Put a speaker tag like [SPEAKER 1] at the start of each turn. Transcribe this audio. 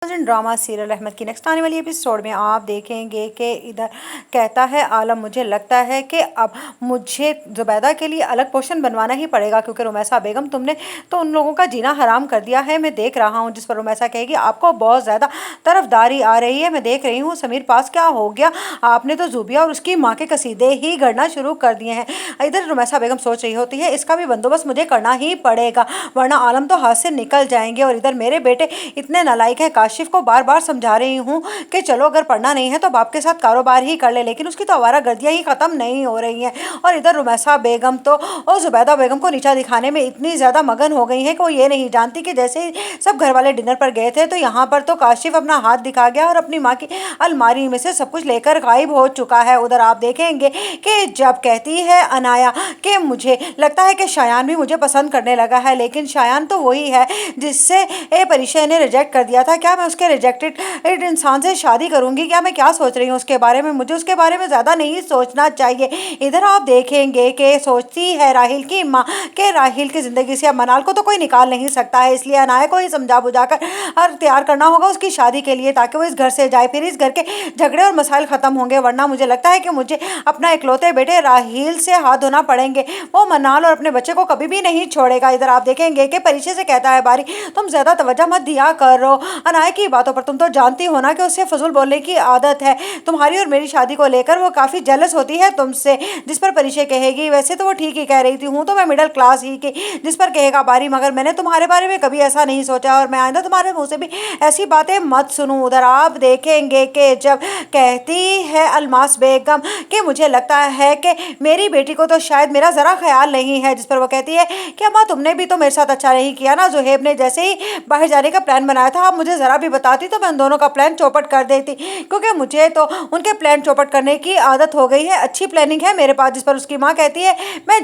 [SPEAKER 1] Drama serial Ahmad की next आने वाली एपिसोड में आप देखेंगे कि इधर कहता है आलम, मुझे लगता है कि अब मुझे जुबैदा के लिए अलग पोर्शन बनवाना ही पड़ेगा, क्योंकि रुमैसा बेगम तुमने तो उन लोगों का जीना हराम कर दिया है। मैं देख रहा हूँ। जिस पर रुमैसा कहेगी आपको बहुत ज़्यादा तरफदारी आ रही है। मैं देख रही हूँ समीर पास क्या हो गया, आपने तो जूबिया और उसकी माँ के कसीदे ही गढ़ना शुरू कर दिए हैं। इधर रुमैसा बेगम सोच रही होती है इसका भी बंदोबस्त मुझे करना ही पड़ेगा, वरना आलम तो हाथ से निकल जाएंगे। और इधर मेरे बेटे इतने नालायक हैं, काशिफ को बार बार समझा रही हूँ कि चलो अगर पढ़ना नहीं है तो बाप के साथ कारोबार ही कर ले, लेकिन उसकी तो आवारागर्दियाँ ही ख़त्म नहीं हो रही हैं। और इधर रुमैसा बेगम तो और जुबैदा बेगम को नीचा दिखाने में इतनी ज़्यादा मगन हो गई हैं कि वो ये नहीं जानती कि जैसे ही सब घर वाले डिनर पर गए थे तो यहाँ पर तो काशिफ अपना हाथ दिखा गया और अपनी माँ की अलमारी में से सब कुछ लेकर गायब हो चुका है। उधर आप देखेंगे कि जब कहती है अनाया कि मुझे लगता है कि शायान भी मुझे पसंद करने लगा है, लेकिन शायान तो वही है जिससे परिशा ने रिजेक्ट कर दिया था। क्या मैं उसके रिजेक्टेड इंसान से शादी करूंगी? क्या मैं क्या सोच रही हूँ उसके बारे में, मुझे उसके बारे में ज़्यादा नहीं सोचना चाहिए। इधर आप देखेंगे कि सोचती है राहिल की माँ कि राहिल की ज़िंदगी से अब मनाल को तो कोई निकाल नहीं सकता है, इसलिए अनाया को ही समझा बुझाकर और तैयार करना होगा उसकी शादी के लिए, ताकि वो इस घर से जाए। फिर इस घर के झगड़े और मसाइल ख़त्म होंगे, वरना मुझे लगता है कि मुझे अपना इकलौते बेटे राहिल से हाथ धोना पड़ेंगे। वो मनाल और अपने बच्चे को कभी भी नहीं छोड़ेगा। इधर आप देखेंगे कि परिचय से कहता है बारी, तुम ज़्यादा तवज्जो मत दिया करो अनाया की बातों पर, तुम तो जानती हो ना कि उससे फजूल बोलने की आदत है। तुम्हारी और मेरी शादी को लेकर वो काफ़ी जेलस होती है तुमसे। जिस पर परिचय कहेगी वैसे तो वो ठीक ही कह रही थी, हूँ तो मैं मिडिल क्लास ही की। जिस पर कहेगा बारी, मगर मैंने तुम्हारे बारे में कभी ऐसा नहीं सोचा और मैं आइंदा तुम्हारे मुँह से भी ऐसी बातें मत सुनूँ। उधर आप देखेंगे कि जब कहती है अलमास बेगम कि मुझे लगता है कि मेरी बेटी को तो शायद मेरा ज़रा ख्याल नहीं है। जिस पर वो कहती है कि अम्मा तुमने भी तो मेरे साथ अच्छा नहीं किया ना, जुहेब ने जैसे ही बाहर जाने का प्लान बनाया था आप मुझे ज़रा भी बताती तो मैं उन दोनों का प्लान चौपट कर देती, क्योंकि मुझे तो उनके प्लान चौपट करने की आदत हो गई है। अच्छी प्लानिंग है मेरे पास। जिस पर उसकी माँ कहती है मैं